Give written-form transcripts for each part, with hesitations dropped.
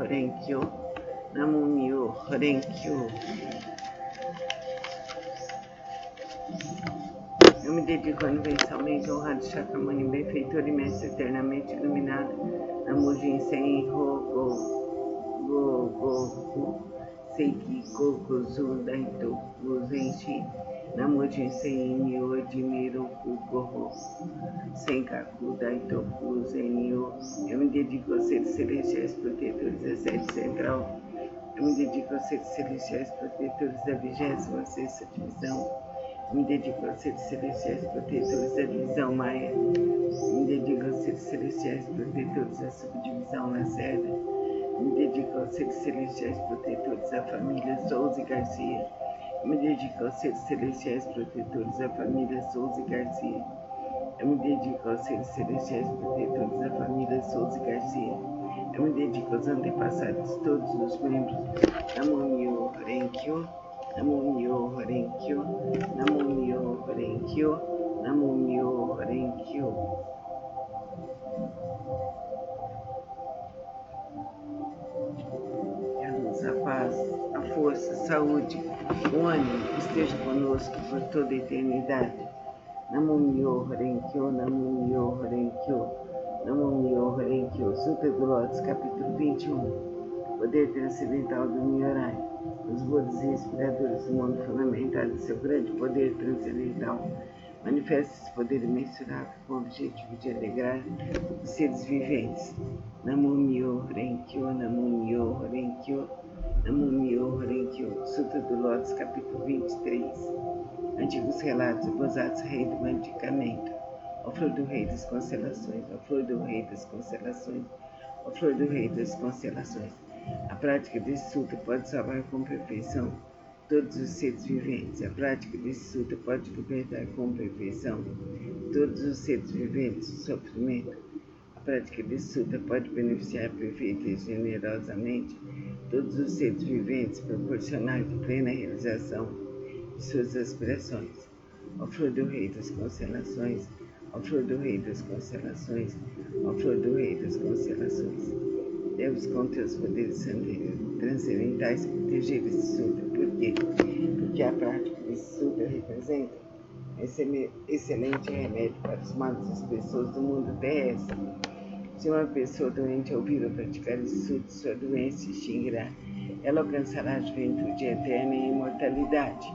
Renkyo, Namyo Renkyo. Eu me dedico universalmente ao Radha Shakyamuni, benfeitor e mestre eternamente iluminado, Namo Jinsen Hogo Goku Seiki Kokuzu Daitoku Zenshi, Namo Jinsen Myoji Miroku Goho Senkaku Daitoku Zenyo. Eu me dedico aos seres celestiais protetores da sede central. Eu me dedico aos seres celestiais protetores da 26ª divisão. Eu me dedico aos seres celestiais protetores da divisão Maia. Eu me dedico aos seres celestiais protetores da subdivisão Lacerda. Eu me dedico aos seres celestiais protetores da família Souza e Garcia. Eu me dedico aos seres celestiais protetores da família Souza e Garcia. Eu me dedico aos seres celestiais protetores da família Souza e Garcia. Eu me dedico aos antepassados, todos os membros. Namyo Renkyo, Namyo Renkyo, Namyo Renkyo, Namyo Renkyo. Que a luz, a paz, a força, a saúde, o ânimo esteja conosco por toda a eternidade. Namyo Renkyo, Namyo Renkyo, Namyo Renkyo. Sutra do Lótus, capítulo 21. Poder transcendental do Nyorai. Os Budas e inspiradores do mundo fundamentado em seu grande poder transcendental. Manifesta esse poder imensurável com o objetivo de alegrar os seres viventes. Namyo Renkyo, Namyo Renkyo, Namyo Renkyo. Sutra do Lótus, capítulo 23. Antigos relatos, Bosatsu, rei do medicamento, ó flor do rei das constelações, ó flor do rei das constelações, ó flor do rei das constelações. A prática desse sutra pode salvar com perfeição todos os seres viventes. A prática desse sutra pode libertar com perfeição todos os seres viventes do sofrimento. A prática desse sutra pode beneficiar perfeita e generosamente todos os seres viventes, proporcionar de plena realização de suas aspirações. Ó flor do rei das constelações, ó flor do rei das constelações, ó flor do rei das constelações. Deves com teus poderes transcendentais proteger esse sutra. Por quê? Porque a prática desse sutra representa excelente remédio para os males das pessoas do mundo terrestre. Se uma pessoa doente ouvir ou praticar esse sutra, sua doença se extinguirá. Ela alcançará a juventude eterna e a imortalidade.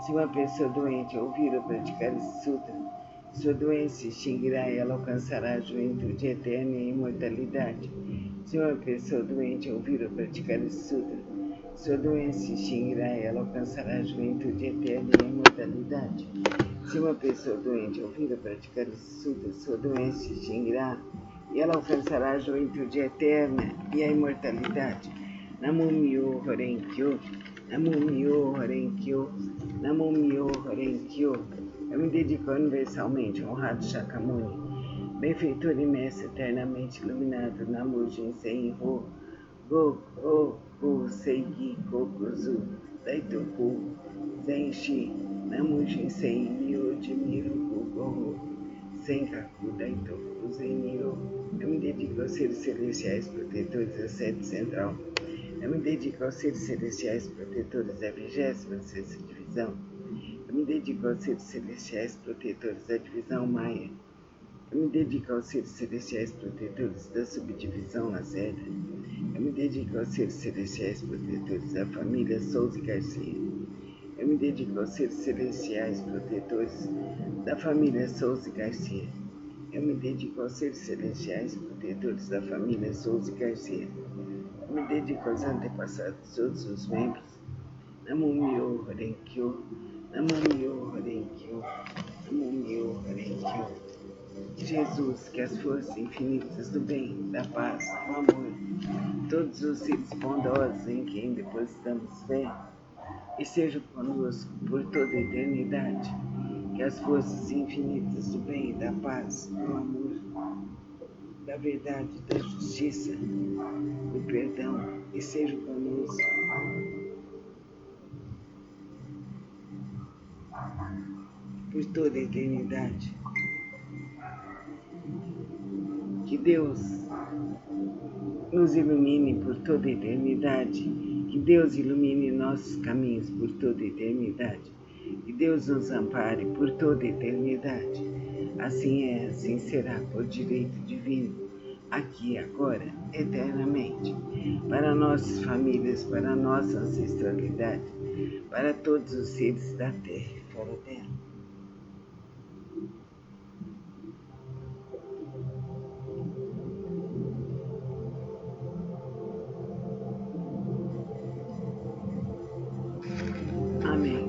Se uma pessoa doente ouvir ou praticar esse sutra, sua doença se extinguirá e ela alcançará a juventude eterna e a imortalidade. Se uma pessoa doente ouvir ou praticar esse sutra, sua doença se extinguirá e ela alcançará a juventude eterna e a imortalidade. Se uma pessoa doente ouvir ou praticar esse sutra, sua doença se extinguirá e ela alcançará a juventude eterna e a imortalidade. Namyo Renkyo, Namyo Renkyo, Namyo Renkyo. Eu me dedico universalmente ao Radha Shakyamuni, benfeitor e mestre eternamente iluminado. Namo Jinsen Goku Seiki Kokuzu Daitoku Zenshi, Namo Jinsen Myoji Miroku Goho Senkaku Daitoku Zenyo. Eu me dedico aos seres celestiais protetores da sede central. Eu me dedico aos seres celestiais protetores da 26ª divisão. Eu me dedico aos seres celestiais protetores da divisão Maia. Eu me dedico aos seres celestiais protetores da subdivisão Lacerda. Eu me dedico aos seres celestiais protetores da família Souza e Garcia. Eu me dedico aos seres celestiais protetores da família Souza e Garcia. Eu me dedico aos seres celestiais protetores da família Souza e Garcia. Eu me dedico aos antepassados de todos os membros. Namyo Renkyo, Namyo Renkyo, Namyo Renkyo. Jesus, que as forças infinitas do bem, da paz, do amor, todos os seres bondosos em quem depositamos fé, estejam conosco por toda a eternidade. Que as forças infinitas do bem, da paz, do amor, da verdade, da justiça, do perdão, estejam conosco por toda a eternidade. Que Deus nos ilumine por toda a eternidade. Que Deus ilumine nossos caminhos por toda a eternidade. Que Deus nos ampare por toda a eternidade. Assim é, assim será, por direito divino, aqui, agora, eternamente, para nossas famílias, para nossa ancestralidade, para todos os seres da terra e fora dela. Amém.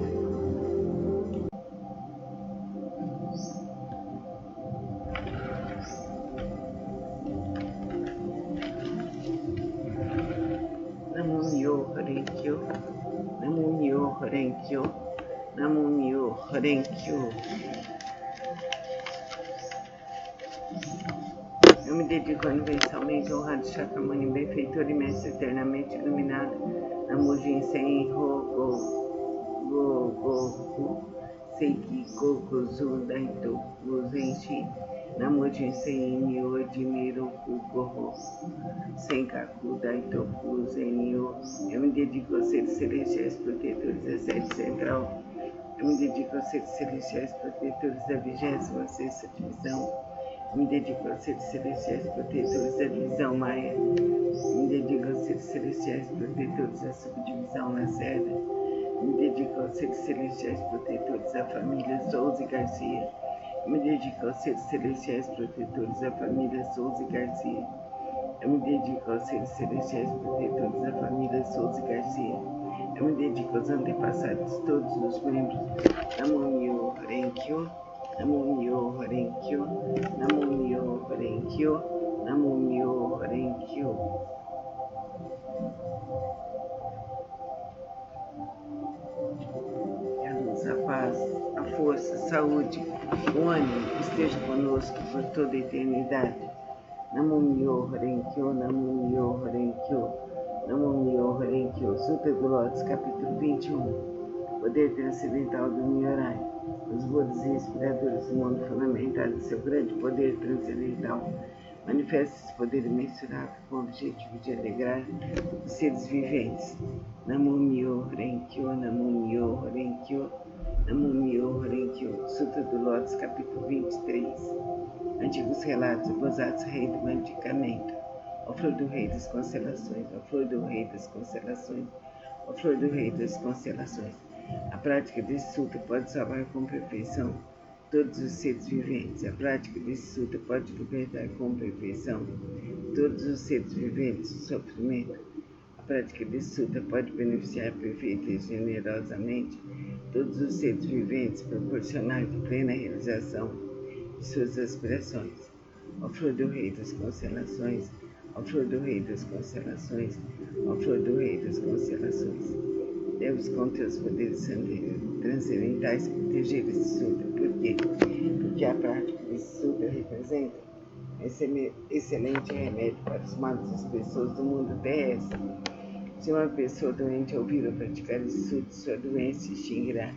Namyo Horenkyo, Namyo Horenkyo, Namyo Horenkyo. Eu me dedico universalmente ao Radha Shakyamuni, benfeitor e mestre eternamente iluminado, Namo Jinsen Go Seiki Kokuzu Daito Guzenshi, Namo Jinsen Myoji Miroku Goho Senkaku Daito Guzenyo. Eu me dedico aos seres celestiais protetores da sede central. Eu me dedico aos seres celestiais protetores da 26ª divisão. Me dedico aos seres celestiais protetores da divisão Maia. Me dedico aos seres celestiais protetores da subdivisão Lacerda. Me dedico aos seres celestiais protetores da família Souza e Garcia. Me dedico aos seres celestiais protetores da família Souza e Garcia. Eu me dedico aos seres celestiais protetores da família Souza e Garcia. Eu me dedico aos antepassados, todos os membros. Namyo Horenkyo, Namyo Horenkyo, Namyo Horenkyo, Namyo Horenkyo. A luz, a paz, a força, a saúde, o ânimo esteja conosco por toda a eternidade. Namyo Horenkyo, Namyo Horenkyo, Namyo Horenkyo. Sutra do Lótus, capítulo 21. Poder transcendental do Nyorai. Os Budas e inspiradores do mundo fundamentados em seu grande poder transcendental. Manifesta esse poder imensurável com o objetivo de alegrar os seres viventes. Namyo Horenkyo, Namyo Horenkyo, Namyo Horenkyo. Sutra do Lótus, capítulo 23. Antigos relatos, o Bosatsu Rei do Medicamento. Ó flor do Rei das Constelações, ó flor do Rei das Constelações, ó flor do Rei das Constelações. A prática desse sutra pode salvar com perfeição todos os seres viventes. A prática desse sutra pode libertar com perfeição todos os seres viventes do sofrimento. A prática desse sutra pode beneficiar perfeita e generosamente todos os seres viventes, proporcionar plena realização de suas aspirações. Ó flor do Rei das Constelações, ó flor do Rei das Constelações, ó flor do Rei das Constelações. Deves com teus poderes transcendentais proteger esse sutra. Por quê? Porque a prática desse sutra representa excelente remédio para os males das pessoas do mundo terrestre. Se uma pessoa doente ouvir ou praticar esse sutra, sua doença se extinguirá.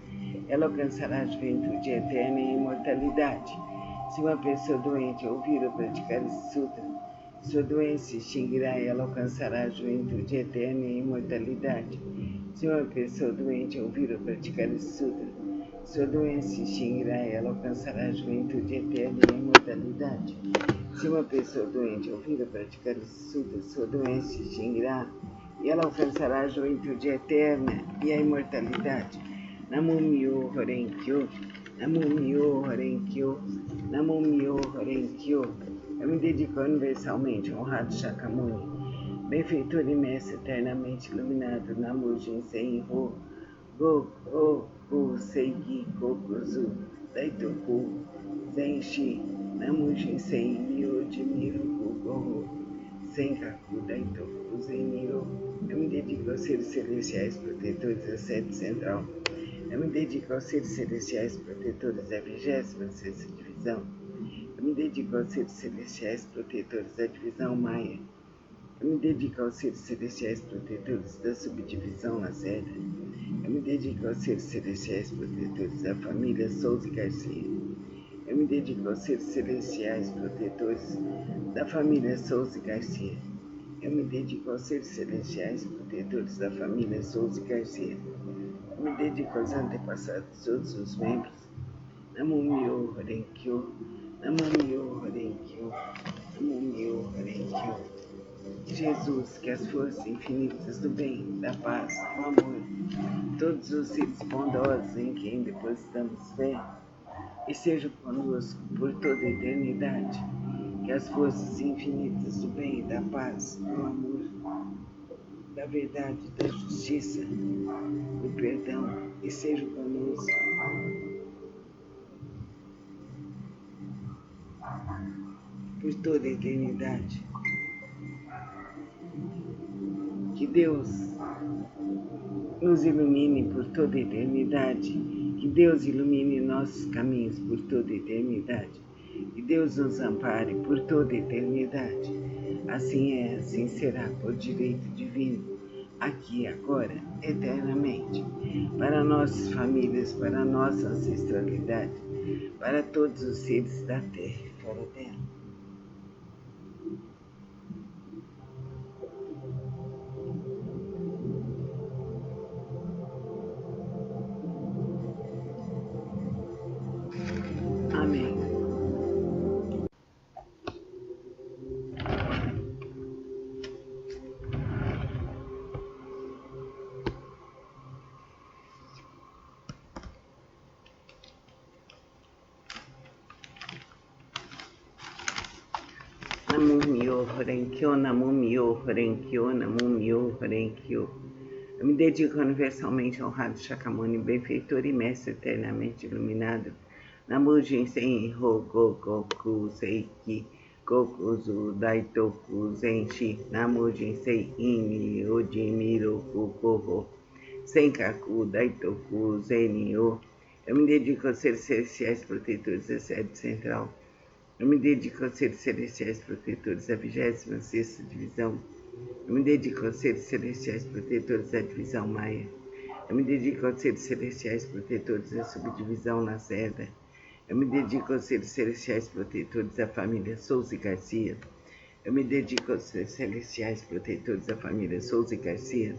Ela alcançará a juventude eterna e imortalidade. Se uma pessoa doente ouvir ou praticar esse sutra, sua doença se extinguirá e ela alcançará a juventude eterna e imortalidade. Se uma pessoa doente ouvir ou praticar esse sutra, sua doença se extinguirá e ela alcançará a juventude eterna e a imortalidade. Se uma pessoa doente ouvir ou praticar esse sutra, sua doença se extinguirá e ela alcançará a juventude eterna e a imortalidade. Namyo Horenkyo, Namyo Horenkyo, Namyo Horenkyo. Eu me dedico universalmente ao Radha Shakyamuni, benfeitor e mestre eternamente iluminado. Namo Jinsen Goku Seiki Kokuzu Daitoku Zenshi, Namo Jinsen Myoji Miroku Goho Senkaku Daitoku Zenyo. Eu me dedico aos seres celestiais protetores da sede central. Eu me dedico aos seres celestiais protetores da 26ª divisão. Eu me dedico aos seres celestiais protetores da divisão Maia. Eu me dedico aos seres celestiais protetores da subdivisão Lacerda. Eu me dedico aos seres celestiais protetores da família Souza e Garcia. Eu me dedico aos seres celestiais protetores da família Souza e Garcia. Eu me dedico aos seres celestiais protetores da família Souza e Garcia. Eu me dedico aos antepassados de todos os membros. Namum-myo Renge-kyo, Namum-myo Renge-kyo, Namum-myo Renge-kyo. Jesus, que as forças infinitas do bem, da paz, do amor, todos os seres bondosos em quem depositamos fé, estejam conosco por toda a eternidade. Que as forças infinitas do bem, da paz, do amor, da verdade, da justiça, do perdão, estejam conosco por toda a eternidade. Que Deus nos ilumine por toda a eternidade. Que Deus ilumine nossos caminhos por toda a eternidade. Que Deus nos ampare por toda a eternidade. Assim é, assim será, por direito divino, aqui, agora, eternamente. Para nossas famílias, para a nossa ancestralidade, para todos os seres da terra e fora dela. Amém. Namum-myo Renge-kyo, Namum-myo Renge-kyo, Namum-myo Renge-kyo. Eu me dedico universalmente ao honrado Shakyamuni, benfeitor e mestre eternamente iluminado. Namu Jinsen Ho Goku Seiki Gokuzu Daitoku Zenshi Namu Jinsen Imi Ojimiro Kukoho Senkaku Daitoku Zenyo. Eu me dedico aos seres celestiais protetores da sede central. Eu me dedico aos seres celestiais protetores da 26ª divisão. Eu me dedico aos seres celestiais protetores da divisão Maia. Eu me dedico aos seres celestiais protetores da subdivisão Lacerda. Eu me dedico aos seres celestiais protetores da família Souza e Garcia. Eu me dedico aos seres celestiais protetores da família Souza e Garcia.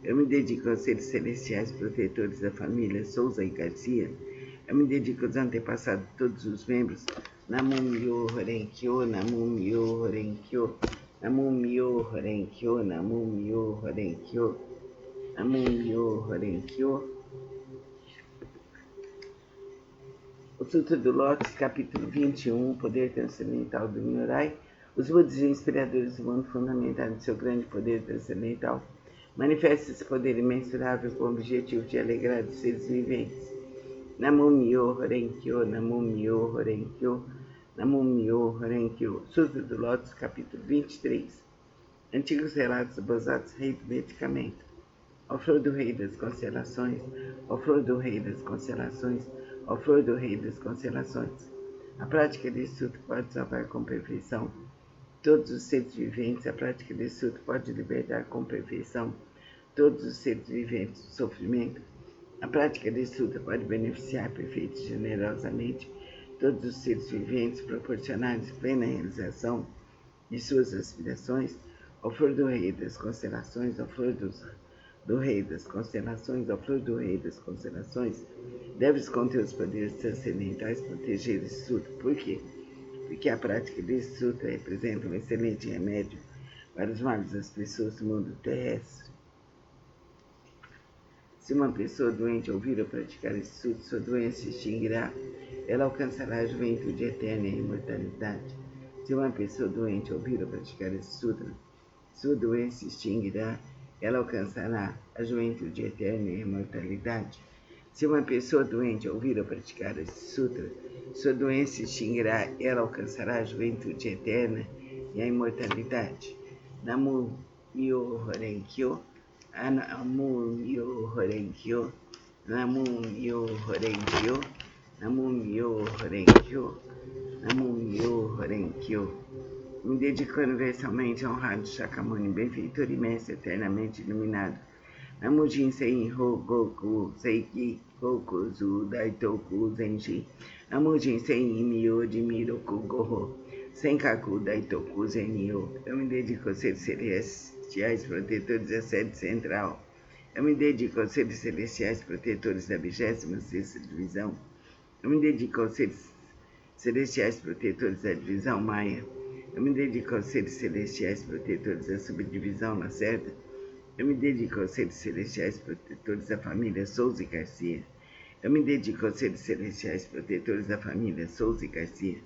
Eu me dedico aos seres celestiais protetores da família Souza e Garcia. Eu me dedico aos antepassados de todos os membros. Namum-myo Renge-kyo, Namum-myo Renge-kyo, Namum-myo Renge-kyo, Namum-myo Renge-kyo, Namum-myo Renge-kyo. O Sutra do Lótus, capítulo 21, o poder transcendental do Nyorai. Os Budas inspiradores do mundo fundamentado em seu grande poder transcendental manifestam esse poder imensurável com o objetivo de alegrar os seres viventes. Namum-myo Renge-kyo, Namum-myo Renge-kyo, Namum-myo Renge-kyo. Sutra do Lótus, capítulo 23. Antigos relatos do Bodhisattva, rei do medicamento. Ó flor do rei das constelações, ó flor do rei das constelações, ó flor do rei das constelações. A prática desse sutra pode salvar com perfeição todos os seres viventes. A prática desse sutra pode libertar com perfeição todos os seres viventes do sofrimento. A prática desse sutra pode beneficiar perfeita e generosamente todos os seres viventes, proporcionar-lhes plena realização de suas aspirações. Ó flor do rei das constelações, ó flor do rei das constelações, ó flor do rei das constelações, deves com teus poderes transcendentais proteger esse sutra. Por quê? Porque a prática desse sutra representa um excelente remédio para os males das pessoas do mundo terrestre. Se uma pessoa doente ouvir ou praticar esse sutra, sua doença se extinguirá. Ela alcançará a juventude eterna e a imortalidade. Se uma pessoa doente ouvir ou praticar esse sutra, sua doença se extinguirá. Ela alcançará a juventude eterna e a imortalidade. Se uma pessoa doente ouvir ou praticar esse sutra, sua doença se extinguirá. Ela alcançará a juventude eterna e a imortalidade. Namum-myo Renge-kyo, Namum-myo Renge-kyo, Namum-myo Renge-kyo, Namum-myo Renge-kyo, Namum-myo Renge-kyo. Me dedico universalmente ao honrado Shakyamuni, benfeitor e mestre eternamente iluminado. Namu Jinsen Ho Goku Seiki Gokuzu Daitoku Zenshi. Namu Jinsen Imi Ojimiro Kugoho Senkaku Daitoku Zenyo. Eu me dedico aos seres celestiais protetores da sede central. Eu me dedico aos seres celestiais protetores da 26ª divisão. Eu me dedico aos seres celestiais protetores da divisão Maia. Eu me dedico aos seres celestiais protetores da subdivisão Lacerda. Eu me dedico aos seres celestiais protetores da família Souza e Garcia. Eu me dedico aos seres celestiais protetores da família Souza e Garcia.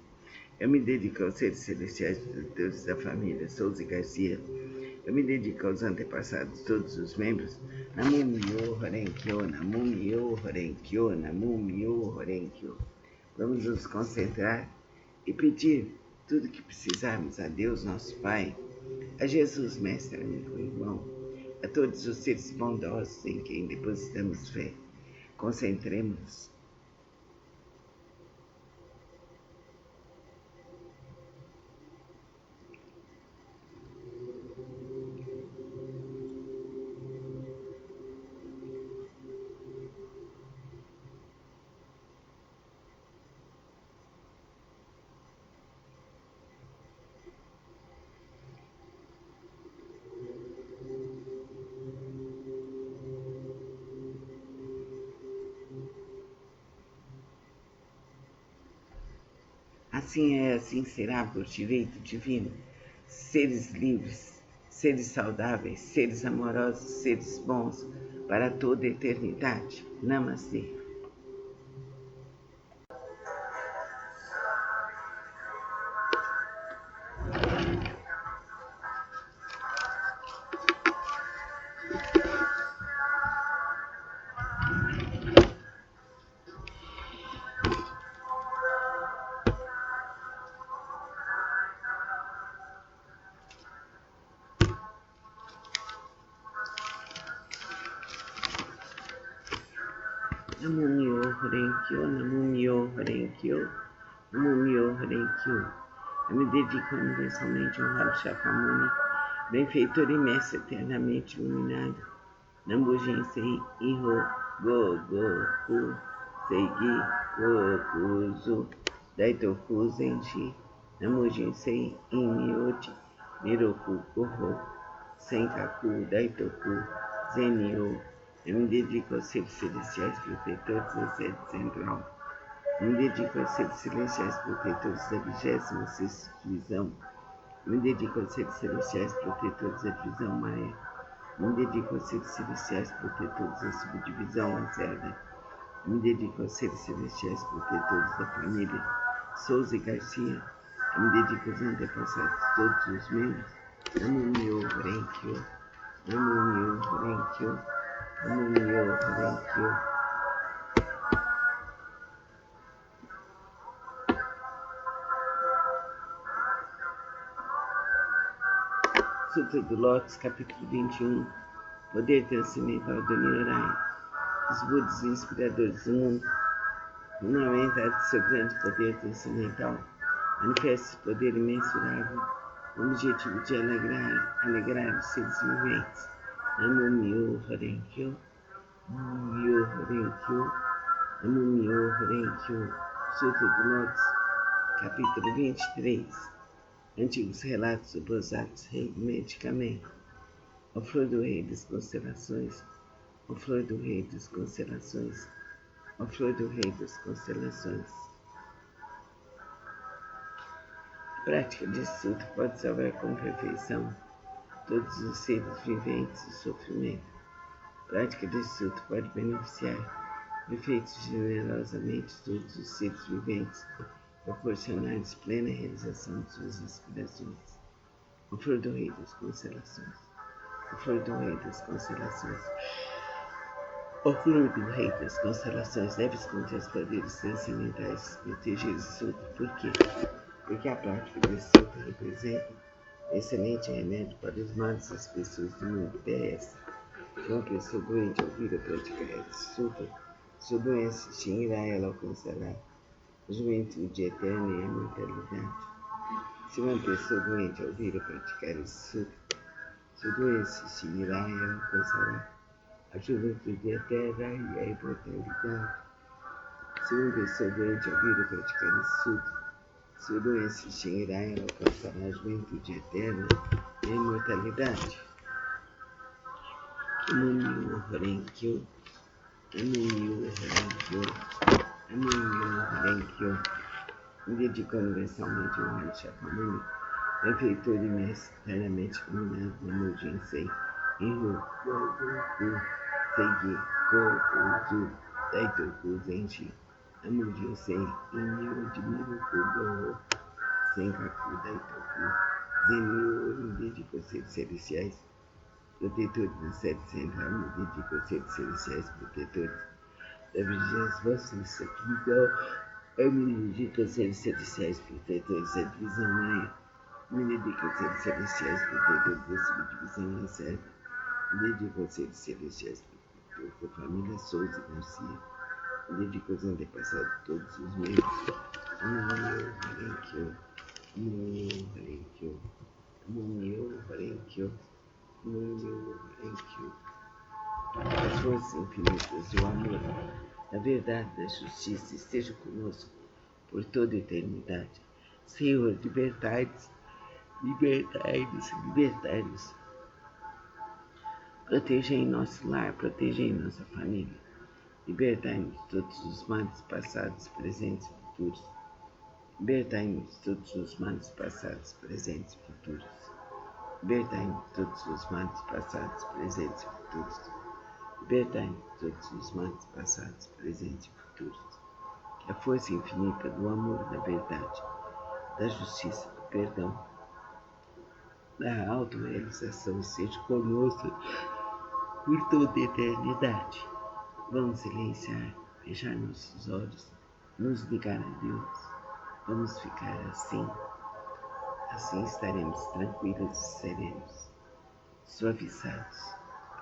Eu me dedico aos seres celestiais protetores da família Souza e Garcia. Eu me dedico aos antepassados, todos os membros. Namu Myo Horenkyo, Namu Myo Horenkyo, Namu Myo Horenkyo. Vamos nos concentrar e pedir tudo que precisarmos a Deus, nosso Pai, a Jesus, Mestre, amigo, irmão, a todos os seres bondosos em quem depositamos fé. Concentremos-nos. Assim é, assim será, por direito divino. Seres livres, seres saudáveis, seres amorosos, seres bons, para toda a eternidade. Namastê. Namu Myo Horenkyo, Namu Myo Horenkyo, Namu Myo Horenkyo. Eu me dedico universalmente a honrar o Shakyamuni, benfeitor e mestre eternamente iluminado. Nambu Jinsei Iho Go Go Ku Seigi Go Kuzu Daitoku Zenji. Namu Jinsei Inmyoti Miroku Goho Senkaku Daitoku Zenyo. Eu me dedico aos seres celestiais protetores da sede central. Eu me dedico aos seres celestiais protetores da 26ª divisão. Eu me dedico aos seres celestiais protetores da divisão Maia. Eu me dedico aos seres celestiais protetores da subdivisão Lacerda. Eu me dedico aos seres celestiais protetores da família Souza e Garcia. Eu me dedico aos antepassados, todos os membros. Namu Myo Horenkyo, Namu Myo Horenkyo, Namu Myo Horenkyo. Sutra do Lótus, capítulo 21. Poder transcendental do Nyorai. Os Budas inspiradores do mundo, fundamentados de seu grande poder transcendental, manifesta esse poder imensurável com o objetivo de alegrar os seres viventes. Namu Myo Horenkyo, Namu Myo Horenkyo, Namu Myo Horenkyo. Sutra do Lótus, capítulo 23. Antigos relatos do Bodhisattva Rei Medicamento. Ó flor do Rei das Constelações, ó flor do Rei das Constelações, ó flor do Rei das Constelações. A prática desse sutra pode salvar com perfeição todos os seres viventes do sofrimento. A prática desse sutra pode beneficiar perfeitos generosamente todos os seres viventes, proporcionar-lhes plena realização de suas aspirações. Ó flor do Rei das Constelações, ó flor do Rei das Constelações, ó flor do Rei das Constelações, deves contra os poderes transcendentais proteger esse sutra. Por quê? Porque a prática desse sutra representa um excelente remédio para os males das pessoas do mundo terrestre. Se uma pessoa doente ouvir a praticar esse sutra, sua doença extinguirá e ela alcançará a juventude eterna e a imortalidade. Se uma pessoa doente ouvir a praticar esse sutra, sua doença extinguirá e ela alcançará a juventude eterna e a imortalidade. Se uma pessoa doente ouvir a praticar esse sutra, Sua doença extinguirá e alcançará a juventude eterna e a imortalidade. Namu-myo Renge-kyo, Namu-myo Renge-kyo, Namu-myo Renge-kyo. Me dedico universalmente ao Rei Shakyamuni, benfeitor e mestre eternamente iluminado Namu Jinsei, Inro Goku, Seiki, Go-Uzu, Daitoku Zenshi, Namu Jinsei, Inyo Jimiroku Go, Senkaku Daitoku, Zenmyo. Me dedico aos seres celestiais, protetores do sete central. Me dedico aos seres celestiais, protetores da 20ª Sacrifício. Eu me dedico aos seres celestiais, protetores da divisão Maia. Me dedico aos seres celestiais, protetores da subdivisão Lacerda. Me dedico aos seres celestiais, protetores da família Souza Garcia. Me dedico aos antepassados de todos os membros. Namu-myo Renge-kyo, Namu-myo Renge-kyo, Namu-myo Renge-kyo, Namu-myo Renge-kyo. As forças infinitas do amor, da verdade, da justiça estejam conosco por toda a eternidade. Senhor, libertai-nos, libertai-nos, libertai-nos. Proteja em nosso lar, proteja em nossa família. Libertai-nos de todos os males passados, presentes e futuros. Libertai-nos de todos os males passados, presentes e futuros. Libertai-nos de todos os males passados, presentes e futuros. Libertai-nos de todos os males passados, presentes e futuros. Que a força infinita do amor, da verdade, da justiça, do perdão, da autorrealização esteja conosco por toda a eternidade. Vamos silenciar, fechar nossos olhos, nos ligar a Deus. Vamos ficar assim. Assim estaremos tranquilos e serenos, suavizados,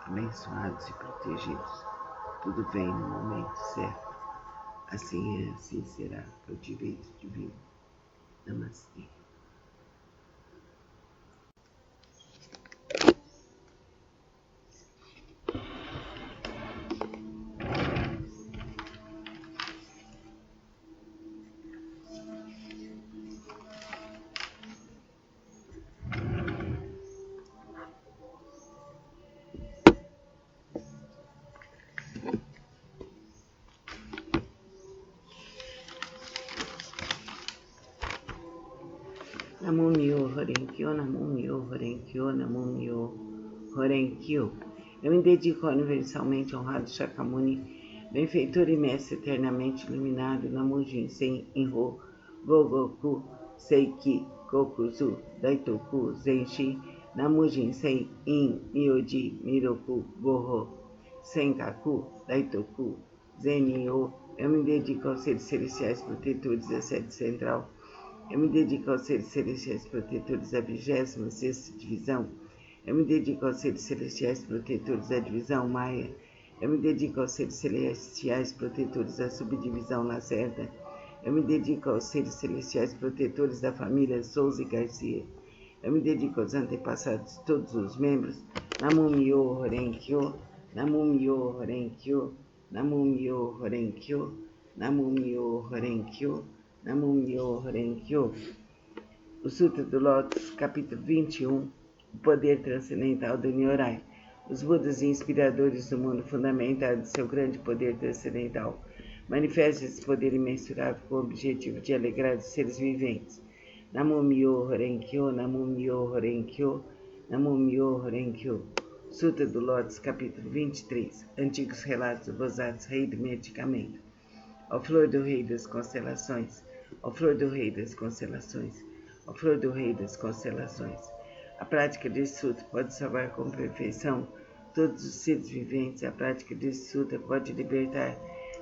abençoados e protegidos. Tudo vem no momento certo. Assim é, assim será, por direito divino. Namastê. Namu-myo Renge-kyo, Namu-myo Renge-kyo, Namu-myo Renge-kyo. Eu me dedico ao universalmente honrado Shakyamuni, benfeitor e mestre eternamente iluminado, Namu Jinsei Inho Gogoku Seiki Gokuzu Daitoku Zenshi, Namu Jinsei In Myoji Miroku Goho Senkaku Daitoku Zenmyo. Eu me dedico aos seres celestiais protetores da sede central. Eu me dedico aos seres celestiais protetores da 26ª divisão. Eu me dedico aos seres celestiais protetores da divisão Maia. Eu me dedico aos seres celestiais protetores da subdivisão Lacerda. Eu me dedico aos seres celestiais protetores da família Souza e Garcia. Eu me dedico aos antepassados de todos os membros. Namu-myo Renge-kyo, Namu-myo Renge-kyo, Namu-myo Renge-kyo, Namu-myo Renge-kyo, Namu-myo Renge-kyo. O Sutra do Lótus, capítulo 21, o poder transcendental do Nyorai. Os Budas inspiradores do mundo fundamentaram seu grande poder transcendental. Manifesta esse poder imensurável com o objetivo de alegrar os seres viventes. Namu-myo Renge-kyo, Namu-myo Renge-kyo, Namu-myo Renge-kyo. Sutra do Lótus, capítulo 23. Antigos relatos do Bodhisattva, rei do medicamento. Ó flor do rei das constelações, ó flor do rei das constelações, ó flor do rei das constelações. A prática desse sutra pode salvar com perfeição todos os seres viventes. A prática desse sutra pode libertar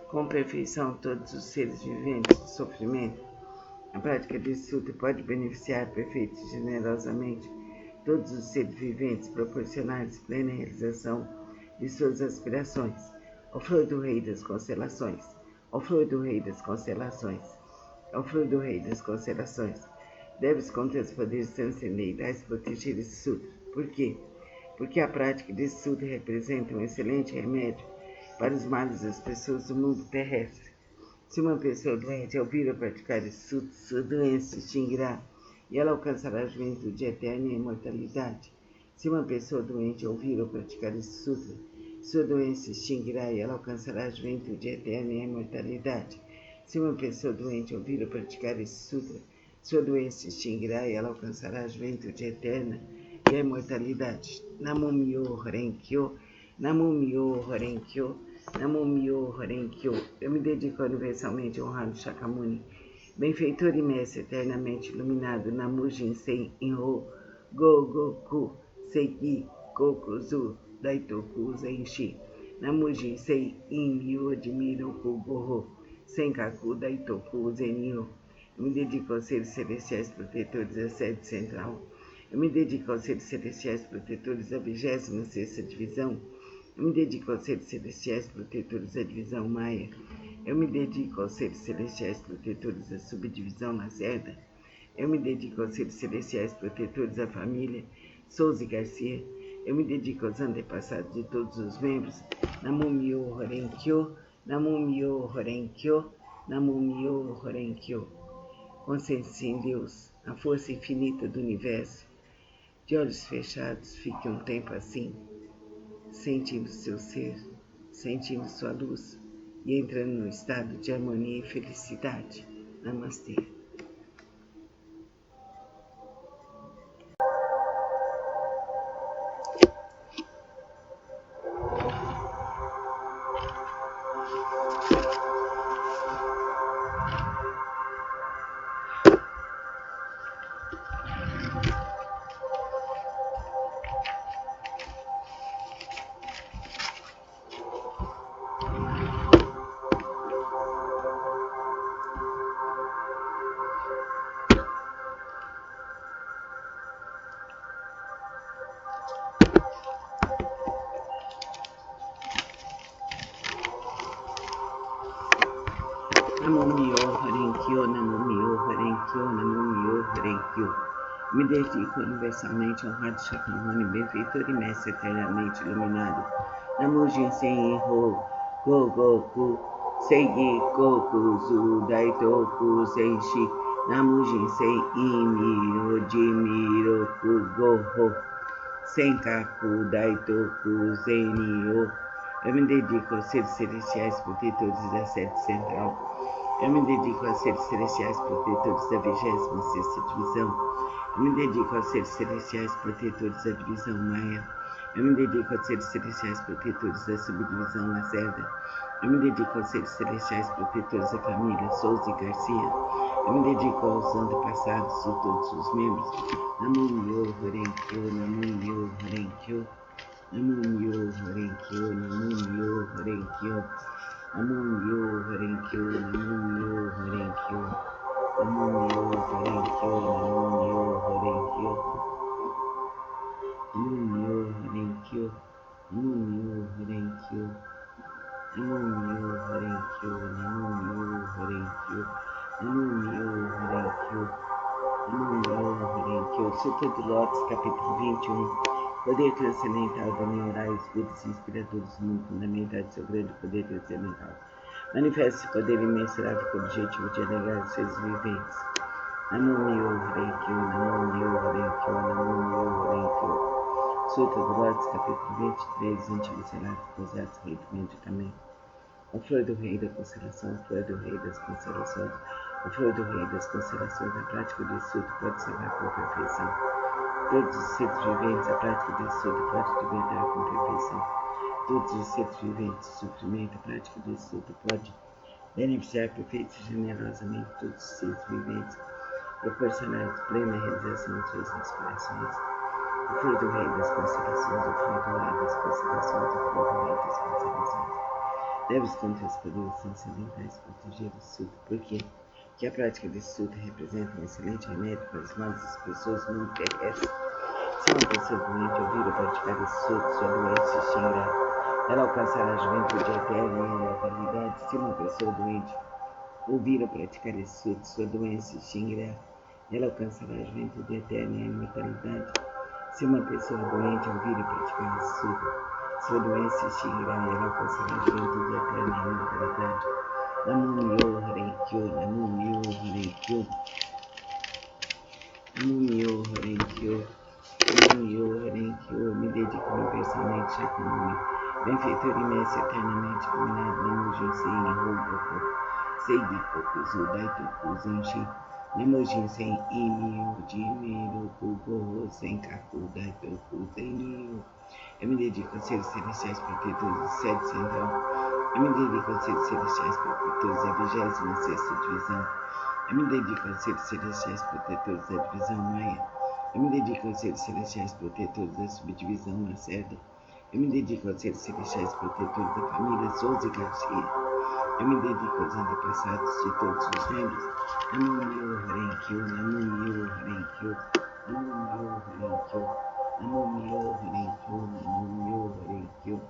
com perfeição todos os seres viventes do sofrimento. A prática desse sutra pode beneficiar perfeita e generosamente todos os seres viventes, proporcionar-lhes plena realização de suas aspirações. Ó flor do rei das constelações, ó flor do rei das constelações, ó flor do rei das constelações. Deves, com teus poderes transcendentais, proteger esse sutra. Por quê? Porque a prática desse sutra representa um excelente remédio para os males das pessoas do mundo terrestre. Se uma pessoa doente ouvir ou praticar esse sutra, sua doença se extinguirá e ela alcançará a juventude eterna e a imortalidade. Se uma pessoa doente ouvir ou praticar esse sutra, sua doença se extinguirá e ela alcançará a juventude eterna e a imortalidade. Se uma pessoa doente ouvir ou praticar esse sutra, sua doença se extinguirá e ela alcançará a juventude eterna e a imortalidade. Namo Myoho Renge-kyo, Namo Myoho Renge-kyo, Namo Myoho Renge-kyo. Eu me dedico universalmente ao honrado Shakyamuni, benfeitor e mestre eternamente iluminado. Namu Jinsei Inho Gogoku Seiki Kokuzu Daitoku Zenshi. Namu Jinsei Inmyo Jimiroku Goho Senkaku Daitoku Zenyo. Eu me dedico aos seres celestiais protetores da sede central. Eu me dedico aos seres celestiais protetores da 26ª divisão. Eu me dedico aos seres celestiais protetores da divisão Maia. Eu me dedico aos seres celestiais protetores da subdivisão Lacerda. Eu me dedico aos seres celestiais protetores da família Souza e Garcia. Eu me dedico aos antepassados de todos os membros. Namo Myoho Renge-kyo, Namo Myoho Renge-kyo, Namo Myoho Renge-kyo. Concentre-se em Deus, a força infinita do universo. De olhos fechados, fique um tempo assim, sentindo seu ser, sentindo sua luz e entrando no estado de harmonia e felicidade. Namastê. Namo Myoho Renge-kyo, Namo Myoho Renge-kyo, Namo Myoho Renge-kyo. Me dedico universalmente ao honrado Shakyamuni, benfeitor e mestre eternamente iluminado. Namo Jinsei Inho Gogoku Seiki Kokuzu Daitoku Zenshi. Namo Jinsei Inmyo Jimiroku Goho Senkaku Daitoku Zenyo. Eu me dedico aos seres celestiais protetores da sede central. Eu me dedico aos seres celestiais protetores da 26ª divisão. Eu me dedico aos seres celestiais protetores da divisão Maia. Eu me dedico aos seres celestiais protetores da subdivisão Lacerda. Eu me dedico aos seres celestiais protetores da família Souza e Garcia. Eu me dedico aos antepassados de todos os membros. Namo Myoho Renge-kyo, Namo Myoho Renge-kyo, Namo Myoho Renge-kyo, Namo Myoho Renge-kyo, Namo Myoho Renge-kyo, Namo Myoho Renge-kyo, Namo Myoho Renge-kyo, Namo Myoho Renge-kyo, Namo Myoho Renge-kyo, Namo Myoho Renge-kyo, Namo Myoho Renge-kyo, Namo Myoho Renge-kyo, Namo Myoho Renge-kyo, Namo Myoho Renge-kyo. Sutra do Lótus, capítulo 21. Poder transcendental da Nyorai, os Budas inspiradores do mundo fundamental de seu grande poder transcendental. Manifesta esse poder imensurável com o objetivo de alegrar os seres viventes. Namo Myoho Renge-kyo, Namo Myoho Renge-kyo, Namo Myoho Renge-kyo. Sutra do Lótus, capítulo 23, antigos relatos causados rei do medicamento. A flor do rei da constelação, a flor do rei das constelações, a flor do rei das constelações, a prática desse sutra pode salvar com perfeição. Todos os seres viventes, a prática desse sutra pode libertar com perfeição. Todos os seres viventes, o sofrimento, a prática desse sutra pode beneficiar perfeita e generosamente todos os seres viventes, proporcionar plena realização de suas aspirações. O flor do rei das constelações, o flor do rei das constelações, o flor do rei das constelações. Deve-se contra os poderes transcendentais proteger o sutra, porque a prática desse sutra representa um excelente remédio para as males das pessoas no mundo terrestre. Se uma pessoa doente ouvir ou praticar esse sutra, sua doença se extinguirá. Ela alcançará a juventude eterna e a imortalidade. Se uma pessoa doente ouvir ou praticar esse sutra, sua doença se extinguirá. Ela alcançará a juventude eterna e a imortalidade. Se uma pessoa doente ouvir e praticar esse sutra, sua doença se extinguirá e ela alcançará a juventude eterna e a imortalidade. Namo Myoho Renkyo, Namumyo Renkyo, Namumyo Renkyo, Namumyo Renkyo. Me dedico universalmente, Shakyamuni, benfeitor imenso, eternamente iluminado, Namo Jinsei, Hogoku, Seigikoku, Zudaitoku, Zenshi, Namo Jinsei, Imi, Ujimi, Rokugo, Senkaku, Daitoku, Zenyu. Eu me dedico a seres celestiais protetores do sede central. Eu me dedico a seres celestiais protetores da 26ª divisão. Eu me dedico a seres celestiais protetores da divisão Maia. Eu me dedico a seres celestiais protetores da subdivisão Lacerda. Eu me dedico a seres celestiais protetores da família Souza Garcia. Eu me dedico aos antepassados de todos os membros. Namumyo Renkyo, Namumyo Renkyo, Namumyo Renkyo, Namumyo Renkyo, Namumyo Renkyo,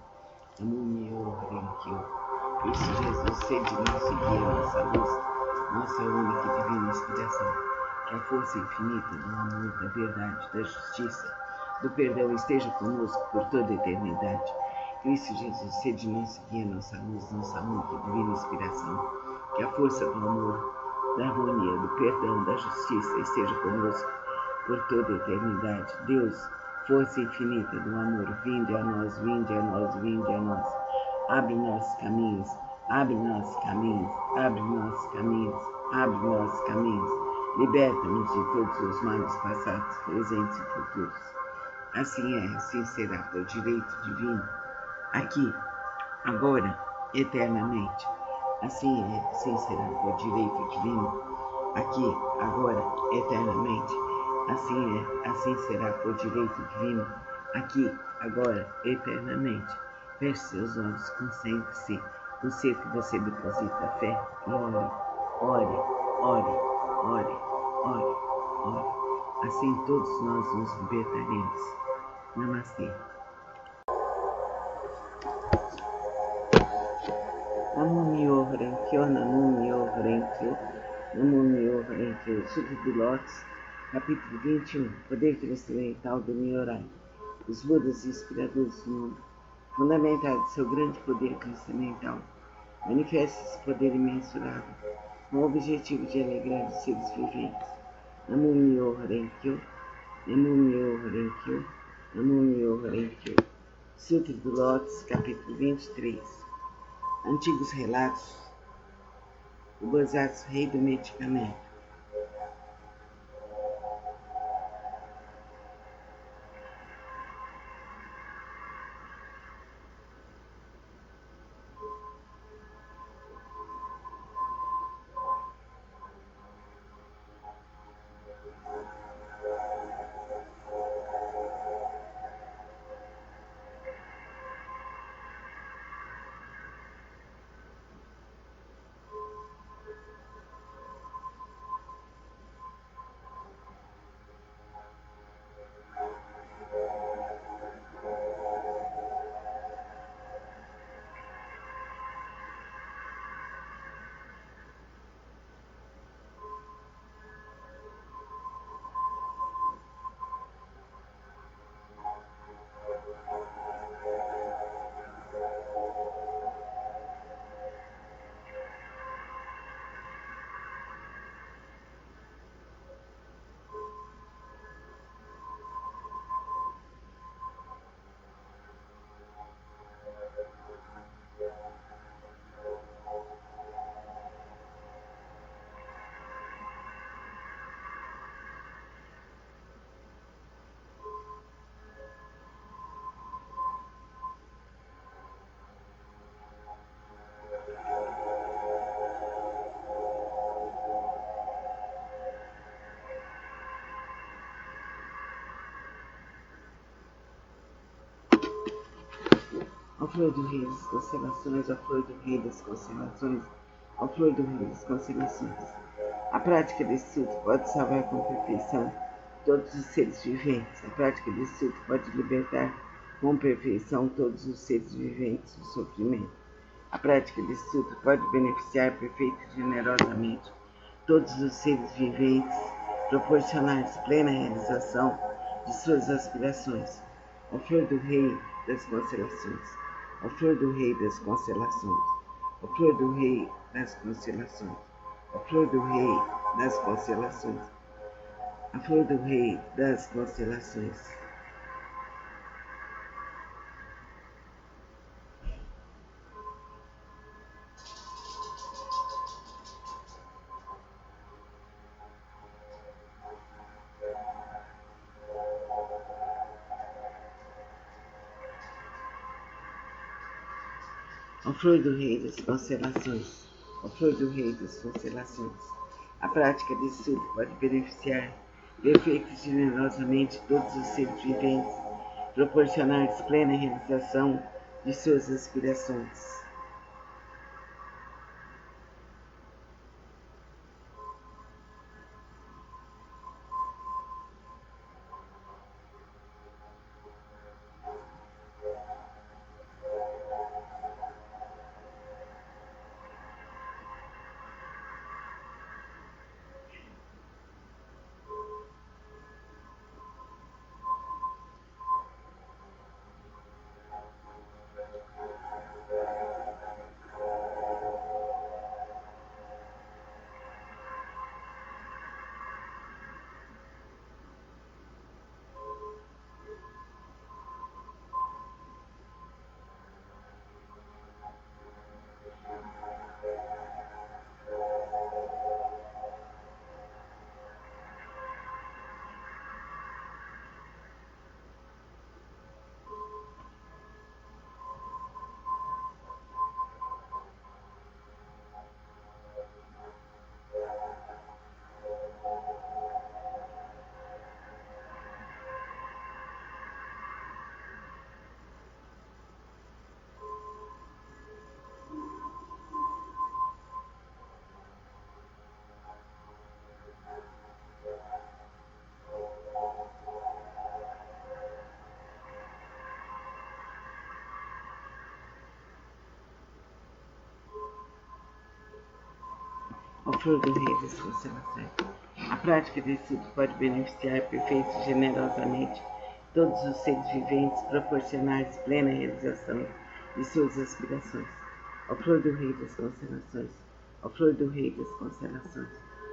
Namumyo Renkyo. Cristo Jesus, sede nosso guia, nossa luz, nossa única e divina inspiração. Que a força infinita do amor, da verdade, da justiça, do perdão esteja conosco por toda a eternidade. Cristo Jesus, sede nosso guia, nossa luz, nossa única e divina inspiração. Que a força do amor, da harmonia, do perdão, da justiça esteja conosco por toda a eternidade. Deus, força infinita do amor, vinde a nós, vinde a nós, vinde a nós. Abre nossos caminhos, abre nossos caminhos, abre nossos caminhos, abre nossos caminhos. Liberta-nos de todos os males passados, presentes e futuros. Assim é, assim será, por direito divino, aqui, agora, eternamente. Assim é, assim será, por direito divino, aqui, agora, eternamente. Assim é, assim será, por direito divino, aqui, agora, eternamente. Feche seus olhos, concentre-se no ser que você deposita a fé e ore, ore, ore, ore, ore, ore. Assim todos nós nos libertaremos. Namastê. Namumyo Renkyo, Namumyo Renkyo, Namumyo Renkyo. Sutra do Lótus, capítulo 21. Poder transcendental do Nyorai. Os Budas inspiradores do mundo, fundamentado em seu grande poder transcendental, manifesta esse poder imensurável com o objetivo de alegrar os seres viventes. Namumyo Renkyo, Namumyo Renkyo, Namumyo Renkyo. Sutra do Lótus, capítulo 23. Antigos relatos do Bosatsu Rei do Medicamento. Ó flor do rei das constelações, ó flor do rei das constelações, ó flor do rei das constelações. A prática desse sutra pode salvar com perfeição todos os seres viventes. A prática desse sutra pode libertar com perfeição todos os seres viventes do sofrimento. A prática desse sutra pode beneficiar perfeita e generosamente todos os seres viventes, proporcionar-lhes plena realização de suas aspirações. Ó flor do rei das constelações, ó flor do rei das constelações, ó flor do rei das constelações, a flor do rei das constelações, a flor do rei das constelações. A flor do rei das constelações, a flor do rei das constelações. A prática desse estudo pode beneficiar perfeita e generosamente todos os seres viventes, proporcionar-lhes plena realização de suas aspirações. A flor do rei das constelações. A prática desse estudo pode beneficiar perfeita e generosamente todos os seres viventes, proporcionar-lhes plena realização de suas aspirações. A flor do rei das constelações. A flor do rei das constelações.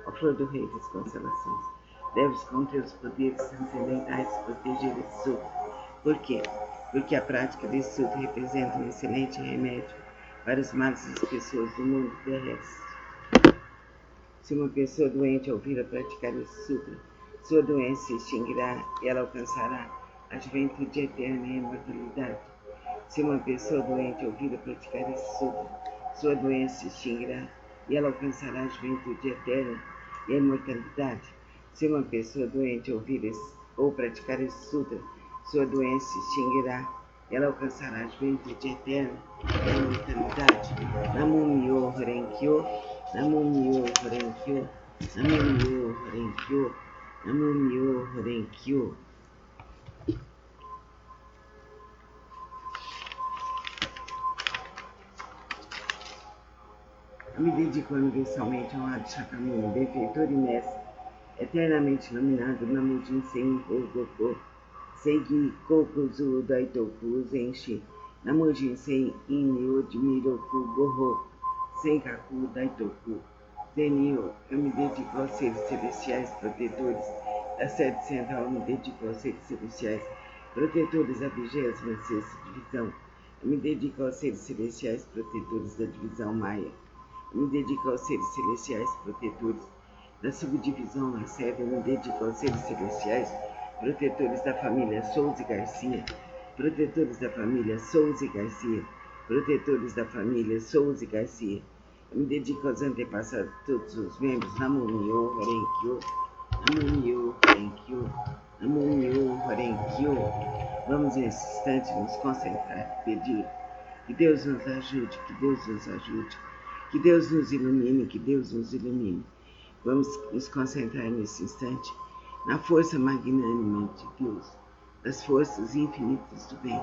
A flor do rei das constelações. Deves conter os poderes transcendentais proteger esse estudo. Por quê? Porque a prática desse estudo representa um excelente remédio para os males das pessoas do mundo terrestre. Se uma pessoa doente ouvir a praticar esse sutra, sua doença se extinguirá e ela alcançará a juventude eterna e a imortalidade. Se uma pessoa doente ouvir a praticar esse sutra, sua doença se extinguirá e ela alcançará a juventude eterna e a imortalidade. Se uma pessoa doente ouvir ou praticar esse sutra, sua doença se extinguirá e ela alcançará a juventude eterna e a imortalidade. Namo-myoho Renge-kyo. Namo-myoho Renge-kyo, Namo-myoho Renge-kyo, Namo-myoho Renge-kyo. Eu me dedico universalmente ao Adi Shakyamuni, benfeitor e mestre, eternamente iluminado, Namo Jinsen Hogoku, Seigi Kokuzu Daitoku Zenshi, Namo Jinsen Inmyo Miroku Goho, Senkaku Daitoku. Zenio, eu me dedico aos seres celestiais protetores da sede central, eu me dedico aos seres celestiais protetores da 26ª divisão, eu me dedico aos seres celestiais protetores da divisão Maia, eu me dedico aos seres celestiais protetores da subdivisão na sede, eu me dedico aos seres celestiais protetores da família Souza e Garcia, protetores da família Souza e Garcia, protetores da família Souza e Garcia. Eu me dedico aos antepassados de todos os membros. Namo-myoho Renge-kyo, Namo-myoho Renge-kyo, Namo-myoho Renge-kyo. Vamos nesse instante nos concentrar e pedir que Deus nos ajude, que Deus nos ajude, que Deus nos ilumine, que Deus nos ilumine. Vamos nos concentrar nesse instante na força magnânima de Deus, das forças infinitas do bem,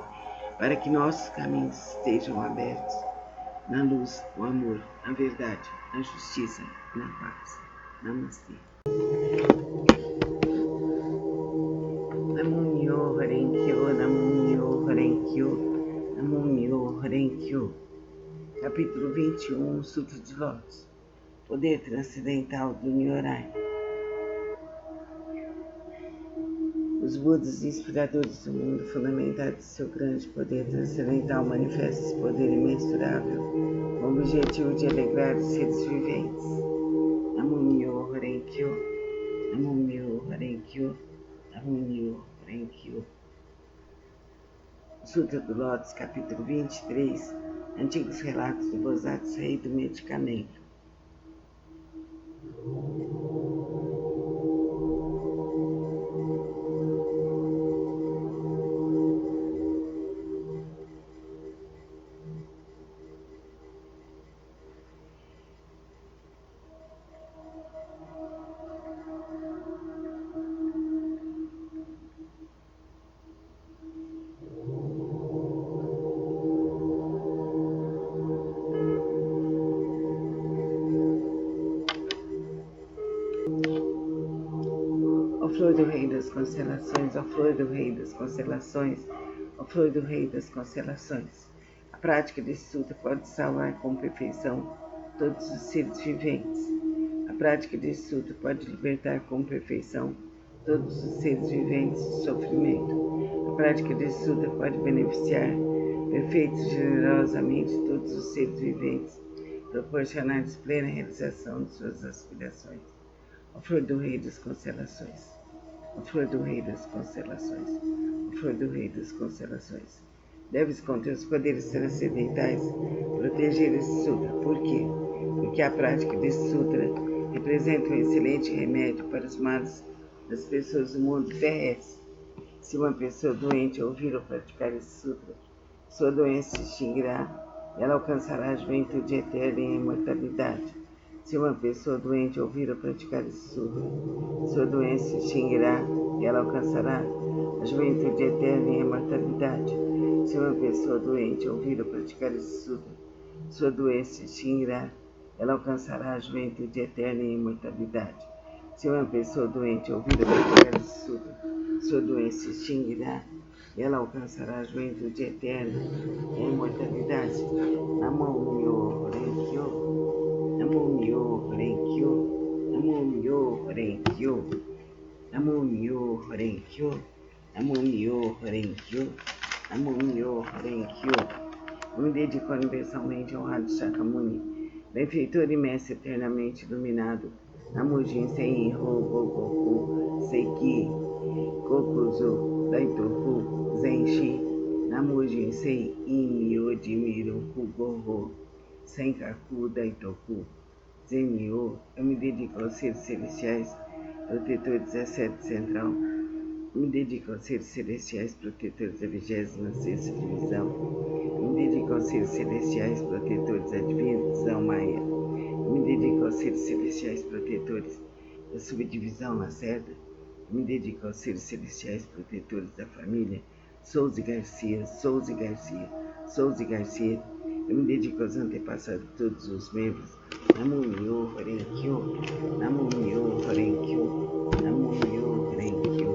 para que nossos caminhos estejam abertos na luz, no amor, na verdade, na justiça, na paz. Namastê. Namo-myoho Renge-kyo, Namo-myoho Renge-kyo, Namo-myoho Renge-kyo. Capítulo 21, Sutra de Lótus. poder transcendental do Nyorai. Os Budas inspiradores do mundo, fundamentados em seu grande poder transcendental, manifestam esse poder imensurável com o objetivo de alegrar os seres viventes. Namo-myoho Renge-kyo, Namo-myoho Renge-kyo, Namo-myoho Renge-kyo. Sutra do Lótus, capítulo 23, Antigos Relatos do Bodhisattva Rei do Medicamento. Ó flor do rei das constelações, ó flor do rei das constelações, ó flor do rei das constelações. A prática desse sutra pode salvar com perfeição todos os seres viventes. A prática desse sutra pode libertar com perfeição todos os seres viventes do sofrimento. A prática desse sutra pode beneficiar perfeito e generosamente todos os seres viventes, proporcionar-lhes plena realização de suas aspirações. Ó flor do rei das constelações, ó flor do rei das constelações, ó flor do rei das constelações. Deves conter os poderes transcendentais proteger esse sutra. Por quê? Porque a prática desse sutra representa um excelente remédio para os males das pessoas do mundo terrestre. Se uma pessoa doente ouvir ou praticar esse sutra, sua doença se extinguirá e ela alcançará a juventude eterna e a imortalidade. Se uma pessoa doente ouvir ou praticar esse sutra, sua doença se extinguirá e ela alcançará a juventude eterna e a imortalidade. Se uma pessoa doente ouvir ou praticar esse sutra, sua doença se extinguirá e ela alcançará a juventude eterna e a imortalidade. Se uma pessoa doente ouvir ou praticar esse sutra, sua doença se extinguirá e ela alcançará a juventude eterna e a imortalidade. Namo-myoho Renge-kyo. Namo-myoho Renge-kyo, Namo-myoho Renge-kyo, Namo-myoho Renge-kyo, Namo-myoho Renge-kyo, Namo-myoho Renge-kyo. Eu me dedico universalmente ao honrado Shakyamuni, benfeitor e mestre eternamente iluminado. Namo Jinsei Ho Gogoku Seiki Kokuzu Daitoku Zenshi. Namo Jinsei Myojimiru Kugoho Senkaku Daitoku Zenyo. Eu me dedico aos seres celestiais, protetor 17 central. Eu me dedico aos seres celestiais, protetores da 26ª divisão. Eu me dedico aos seres celestiais, protetores da divina divisão Maia. Eu me dedico aos seres celestiais, protetores da subdivisão Lacerda. Eu me dedico aos seres celestiais, protetores da família Souza e Garcia, Souza e Garcia, Souza e Garcia. Eu me dedico aos antepassados de todos os membros. Namo-myoho Renge-kyo, Namo-myoho Renge-kyo, Namo-myoho Renge-kyo.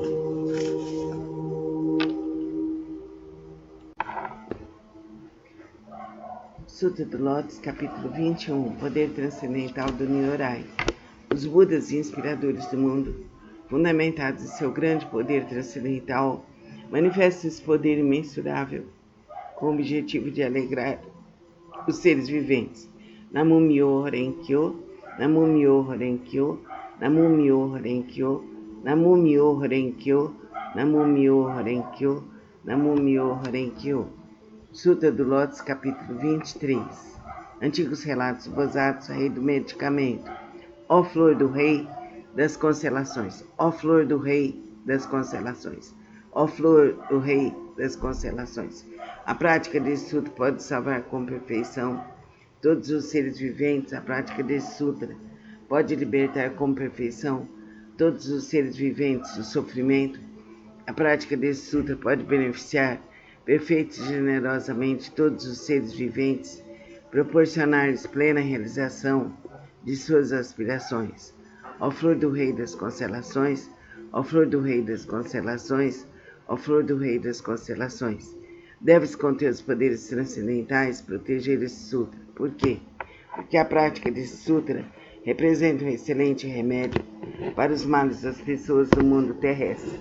Sutra do Lótus, capítulo 21, Poder Transcendental do Nyorai. Os Budas inspiradores do mundo, fundamentados em seu grande poder transcendental, manifestam esse poder imensurável com o objetivo de alegrar os seres viventes. Namo-myoho Renge-kyo, Namo-myoho Renge-kyo, Namo-myoho Renge-kyo, Namo-myoho Renge-kyo, Namo-myoho Renge-kyo, Namo-myoho Renge-kyo. Sutra do Lótus, capítulo 23. Antigos relatos do Bodhisattva Rei do Medicamento. Ó flor do rei das constelações, ó flor do rei das constelações, ó flor do rei das constelações. A prática desse sutra pode salvar com perfeição todos os seres viventes. A prática desse sutra pode libertar com perfeição todos os seres viventes do sofrimento. A prática desse sutra pode beneficiar perfeita e generosamente todos os seres viventes, proporcionar-lhes plena realização de suas aspirações. Ó flor do rei das constelações, ó flor do rei das constelações, ó flor do rei das constelações. Deves conter os poderes transcendentais proteger esse sutra. Por quê? Porque a prática desse sutra representa um excelente remédio para os males das pessoas do mundo terrestre.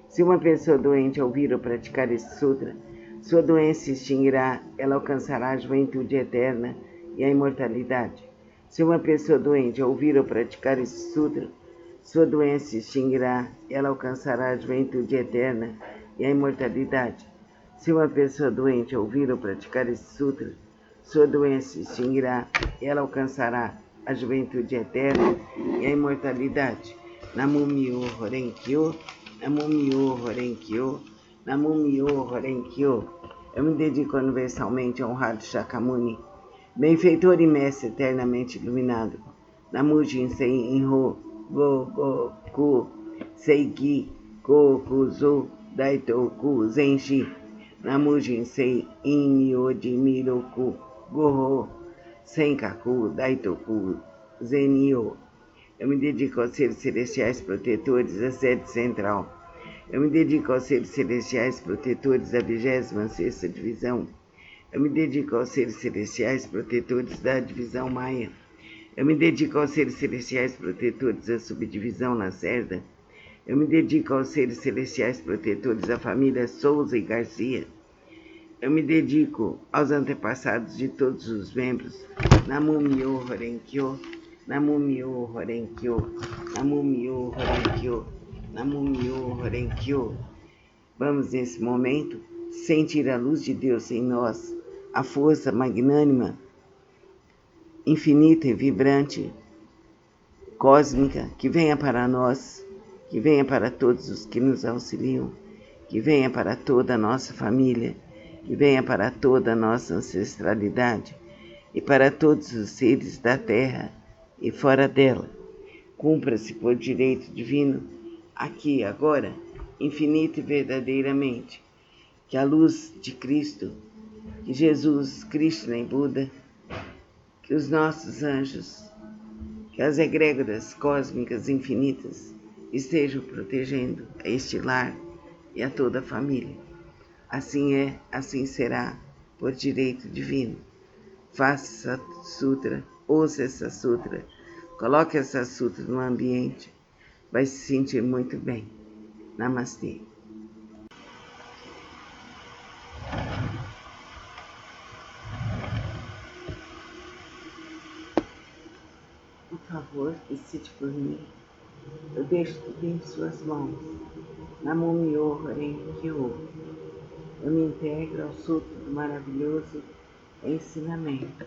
Se uma pessoa doente ouvir ou praticar esse sutra, sua doença se extinguirá, ela alcançará a juventude eterna e a imortalidade. Se uma pessoa doente ouvir ou praticar esse sutra, sua doença se extinguirá, ela alcançará a juventude eterna e a imortalidade. Se uma pessoa doente ouvir ou praticar esse sutra, sua doença se extinguirá, ela alcançará a juventude eterna e a imortalidade. Namo Myo Horen Kyo, Namo Myo Horen Kyo, Namo Myo Horen Kyo. Eu me dedico universalmente ao honrado Shakyamuni, benfeitor e mestre eternamente iluminado. Namo Jinsei Inho Goku Seiki Kokuzu Daitoku Zenshi. Namo Jinsei Inmyoji Miroku Goho Senkaku Daitoku Zenio. Eu me dedico aos seres celestiais protetores da sede central. Eu me dedico aos seres celestiais protetores da 26ª divisão. Eu me dedico aos seres celestiais protetores da divisão Maia. Eu me dedico aos seres celestiais protetores da subdivisão Lacerda. Eu me dedico aos seres celestiais protetores da família Souza e Garcia. Eu me dedico aos antepassados de todos os membros. Namo Myo Horen Kyo, Namo Myo Horen Kyo, Namo Myo Horen Kyo, Namo Myo Horen Kyo. Vamos, nesse momento, sentir a luz de Deus em nós, a força magnânima, infinita e vibrante, cósmica, que venha para nós, que venha para todos os que nos auxiliam, que venha para toda a nossa família, que venha para toda a nossa ancestralidade e para todos os seres da terra e fora dela. Cumpra-se por direito divino, aqui e agora, infinito e verdadeiramente, que a luz de Cristo, que Jesus, Krishna e Buda, que os nossos anjos, que as egrégoras cósmicas infinitas estejam protegendo a este lar e a toda a família. Assim é, assim será, por direito divino. Faça essa sutra, ouça essa sutra, coloque essa sutra no ambiente, vai se sentir muito bem. Namastê. Por favor, decide por mim. Eu deixo tudo em suas mãos. Namo Myo Horen Kyo. Eu me integro ao sutra do maravilhoso ensinamento.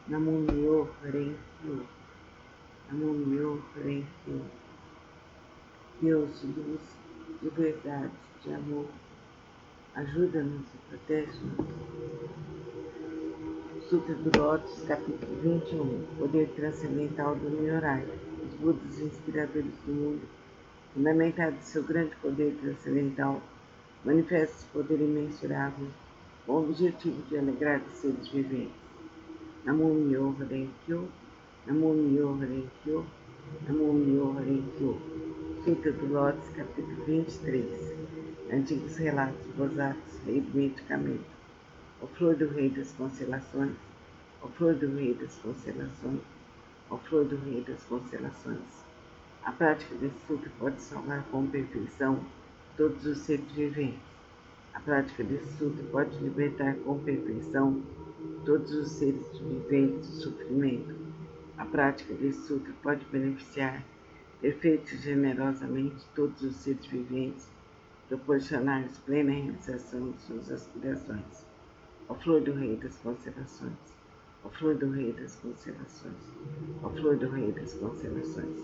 Namo Myo Horen Kyo. Namo Myo Horen Kyo. Deus de luz, de verdade, de amor, ajuda-nos e protege-nos. Sutra do Lótus, capítulo 21. Poder transcendental do Nyorai. Os Budas inspiradores do mundo, fundamentado em seu grande poder transcendental, manifesta esse poder imensurável com o objetivo de alegrar os seres viventes. Namo Myo Horen Kyo, Namo Myo Horen Kyo, Namo Myo Horen Kyo. Sutra do Lótus, capítulo 23. Antigos relatos, Bozatos, rei do medicamento. Ó flor do rei das constelações, ó flor do rei das constelações, ó flor do rei das constelações. A prática desse sutra pode salvar com perfeição todos os seres viventes. A prática desse sutra pode libertar com perfeição todos os seres viventes do sofrimento. A prática desse sutra pode beneficiar perfeita e generosamente todos os seres viventes, proporcionar-lhes plena realização de suas aspirações. Ó flor do rei das constelações, ó flor do rei das constelações, ó flor do rei das constelações.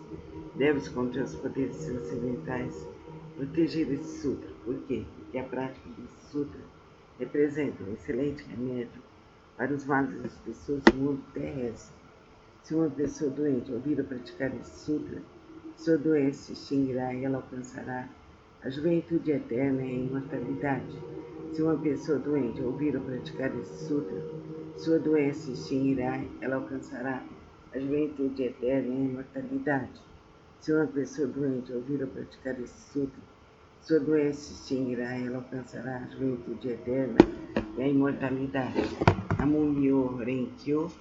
Deves, com teus poderes transcendentais, proteger esse sutra. Por quê? Porque a prática desse sutra representa um excelente remédio para os males das pessoas do mundo terrestre. Se uma pessoa doente ouvir ou praticar esse sutra, sua doença se extinguirá e ela alcançará a juventude eterna e a imortalidade. Se uma pessoa doente ouvir ou praticar esse sutra, sua doença se extinguirá e ela alcançará a juventude eterna e a imortalidade. Se uma pessoa doente ouvir ou praticar esse sutra, sua doença se extinguirá e ela alcançará a juventude eterna e a imortalidade. Namo Myo Horen Kyo,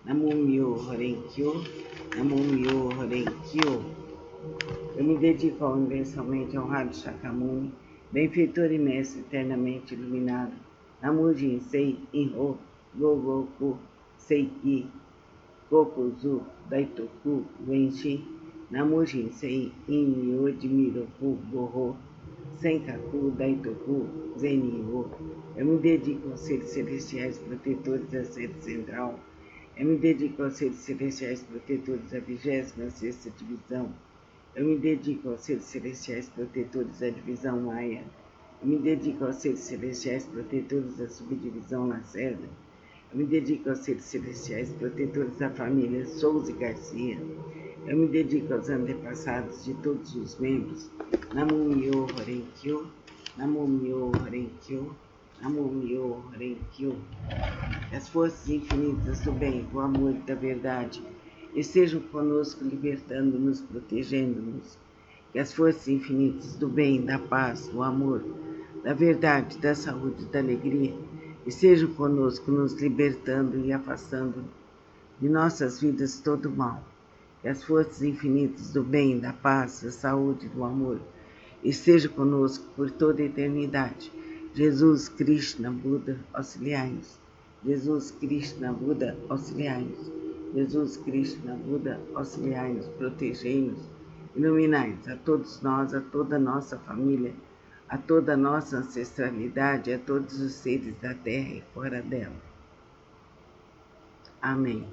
Namumyo Horenkyo, Namumyo Horenkyo. Eu me dedico universalmente ao Rabi Shakyamuni, benfeitor e mestre eternamente iluminado. Namu Jinsei Inho Gogoku Seiki Kokuzu Daitoku Zenshi. Namu Jinsei In Myoji Miroku Goho Senkaku Daitoku Zenyo. Eu me dedico aos seres celestiais protetores da sede central. Eu me dedico aos seres celestiais protetores da 26ª divisão. Eu me dedico aos seres celestiais protetores da divisão Maia. Eu me dedico aos seres celestiais protetores da subdivisão Lacerda. Eu me dedico aos seres celestiais protetores da família Souza e Garcia. Eu me dedico aos antepassados de todos os membros. Namumyo Horenkyo, Namumyo Horenkyo, Namumyo Horenkyo. As forças infinitas do bem, do amor e da verdade estejam conosco, libertando-nos, protegendo-nos. Que as forças infinitas do bem, da paz, do amor, da verdade, da saúde e da alegria estejam conosco, nos libertando e afastando de nossas vidas todo o mal. Que as forças infinitas do bem, da paz, da saúde e do amor estejam conosco por toda a eternidade. Jesus, Krishna, Buda, auxiliai-nos. Jesus, Krishna, Buda, auxiliai-nos. Jesus, Krishna, Buda, auxiliai-nos, protegei-nos, iluminai-nos a todos nós, a toda a nossa família, a toda a nossa ancestralidade, a todos os seres da terra e fora dela. Amém.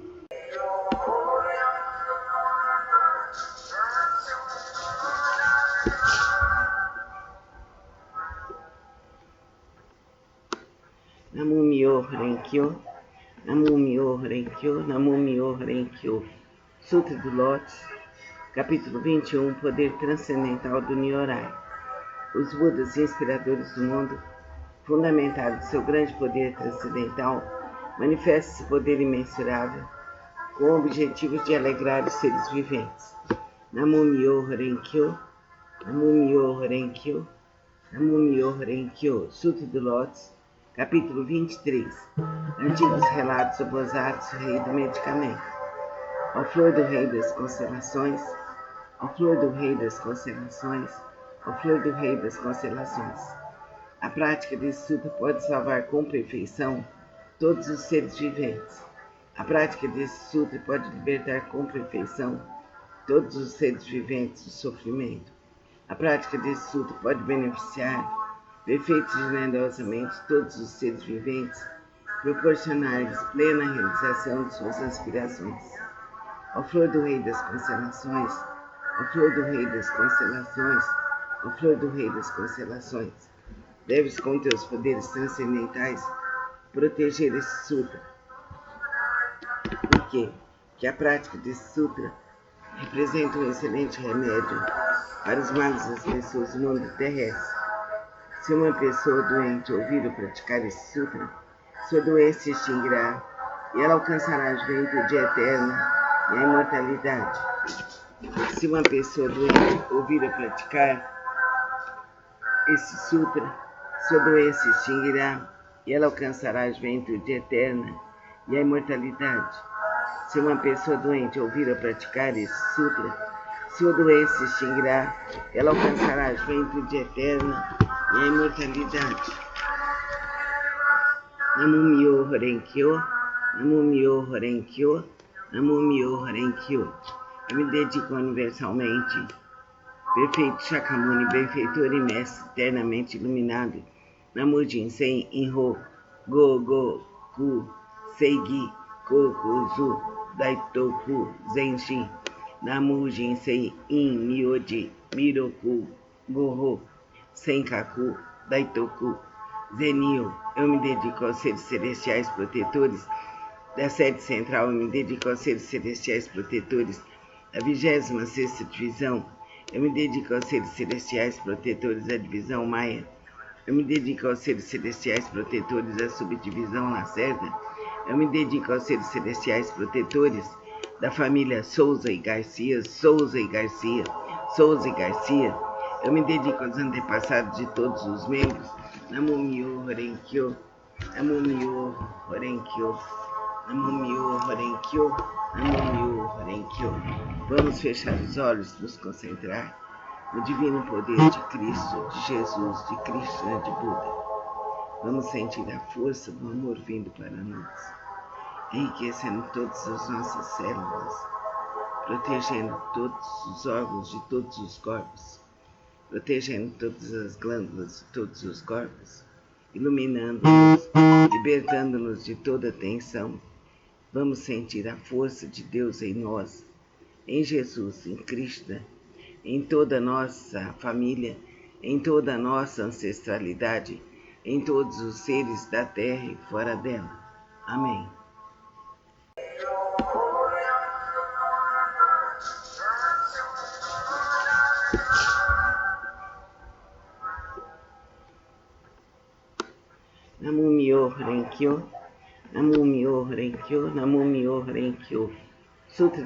Namumyo Horenkyo, Namumyo Horenkyo, Namumyo Horenkyo. Sutra do Lótus, capítulo 21, Poder Transcendental do Nyorai. Os Budas inspiradores do mundo, fundamentados em seu grande poder transcendental, manifestam esse poder imensurável com o objetivo de alegrar os seres viventes. Namumyo Horenkyo, Namumyo Horenkyo, Namumyo Horenkyo. Sutra do Lótus, capítulo 23. Antigos relatos do Bosatsu, rei do medicamento. Ao flor do rei das constelações, ao flor do rei das constelações, ao flor do rei das constelações. A prática desse sutra pode salvar com perfeição todos os seres viventes. A prática desse sutra pode libertar com perfeição todos os seres viventes do sofrimento. A prática desse sutra pode beneficiar perfeito e generosamente todos os seres viventes, proporcionar-lhes plena realização de suas aspirações. Ao flor do rei das constelações, ao flor do rei das constelações, ao flor do rei das constelações, deves com teus poderes transcendentais proteger esse sutra. Por quê? Porque a prática desse sutra representa um excelente remédio para os males das pessoas do mundo terrestre. Se uma pessoa doente ouvir ou praticar esse sutra, sua doença se extinguirá e ela alcançará a juventude eterna e a imortalidade. Se uma pessoa doente ouvir ou praticar esse sutra, sua doença se extinguirá e ela alcançará a juventude eterna e a imortalidade. Se uma pessoa doente ouvir ou praticar esse sutra, sua doença se extinguirá e ela alcançará a juventude eterna e a imortalidade. Namumyo Horenkyo, Namumyo Horenkyo, Namumyo Horenkyo. Eu me dedico universalmente, perfeito Shakyamuni, benfeitor e mestre eternamente iluminado. Namu Jinsei Inho Gogoku Seigi Kokuzu Daitoku Zenshi. Namu Jinsei In Myoji Miroku Goho Senkaku Daitoku Zenyo. Eu me dedico aos seres celestiais protetores da sede central. Eu me dedico aos seres celestiais protetores da 26ª divisão. Eu me dedico aos seres celestiais protetores da divisão Maia. Eu me dedico aos seres celestiais protetores da subdivisão Lacerda. Eu me dedico aos seres celestiais protetores da família Souza e Garcia, Souza e Garcia, Souza e Garcia. Eu me dedico aos antepassados de todos os membros. Namumyo Horenkyo, Namumyo Horenkyo, Namumyo Horenkyo, Namumyo Horenkyo. Vamos fechar os olhos, nos concentrar no divino poder de Cristo, de Jesus, de Krishna, de Buda. Vamos sentir a força do amor vindo para nós, enriquecendo todas as nossas células, protegendo todos os órgãos de todos os corpos, protegendo todas as glândulas de todos os corpos, iluminando-nos, libertando-nos de toda tensão. Vamos sentir a força de Deus em nós, em Jesus, em Krishna, em toda a nossa família, em toda a nossa ancestralidade, em todos os seres da terra e fora dela. Amém. Namumyo Horenkyo, Namumyo Horenkyo, Namumyo Horenkyo. Sutra